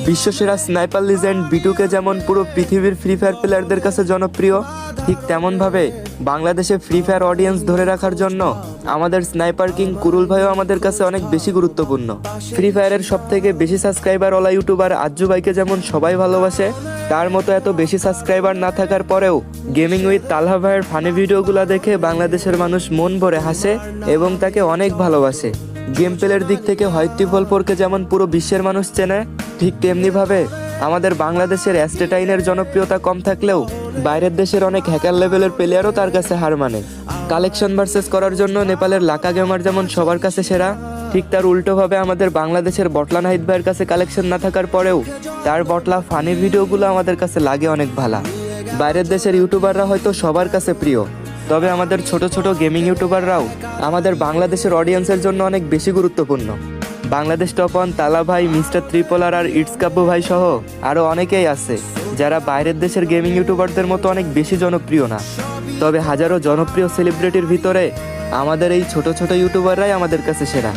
বিশ্বসেরা sniper legend বিটুকে যেমন পুরো পৃথিবীর ফ্রি ফায়ার প্লেয়ারদের কাছে জনপ্রিয়, ঠিক তেমনভাবে বাংলাদেশে ফ্রি ফায়ার অডিয়েন্স ধরে রাখার জন্য আমাদের স্নাইপার কিং কুরুল ভাইও আমাদের কাছে অনেক বেশি গুরুত্বপূর্ণ। ফ্রি ফায়ারের সব থেকে বেশি সাবস্ক্রাইবার ওলা ইউটিউবার আজ্জু ভাইকে যেমন সবাই ভালোবাসে, তার মতো এত বেশি সাবস্ক্রাইবার না থাকার পরেও গেমিং উইথ তালহা ভাইয়ের ফানি ভিডিওগুলো দেখে বাংলাদেশের মানুষ মন ভরে হাসে এবং তাকে অনেক ভালোবাসে। গেম প্লের দিক থেকে হোয়াইট ট্রিপল ফোরকে যেমন পুরো বিশ্বের মানুষ চেনে, ঠিক তেমনিভাবে আমাদের বাংলাদেশের অ্যাস্টেটাইনের জনপ্রিয়তা কম থাকলেও বাইরের দেশের অনেক হ্যাকার লেভেলের প্লেয়ারও তার কাছে হার মানে। কালেকশন ভার্সেস করার জন্য নেপালের লাকা গেমার যেমন সবার কাছে সেরা, ঠিক তার উল্টোভাবে আমাদের বাংলাদেশের বটলা নাহিদ ভাইয়ের কাছে কালেকশন না থাকার পরেও তার বটলা ফানি ভিডিওগুলো আমাদের কাছে লাগে অনেক ভালো। বাইরের দেশের ইউটিউবাররা হয়তো সবার কাছে প্রিয়, তবে আমাদের ছোট ছোট গেমিং ইউটিউবাররাও আমাদের বাংলাদেশের অডিয়েন্সের জন্য অনেক বেশি গুরুত্বপূর্ণ। বাংলাদেশ টপ ওয়ান তালা ভাই, মিস্টার ত্রিপোলার আর ইটস কাব্য ভাই সহ আরও অনেকেই আছে যারা বাইরের দেশের গেমিং ইউটিউবারদের মতো অনেক বেশি জনপ্রিয় না, তবে হাজারো জনপ্রিয় সেলিব্রিটির ভিতরে আমাদের এই ছোট ছোট ইউটিউবাররাই আমাদের কাছে সেরা।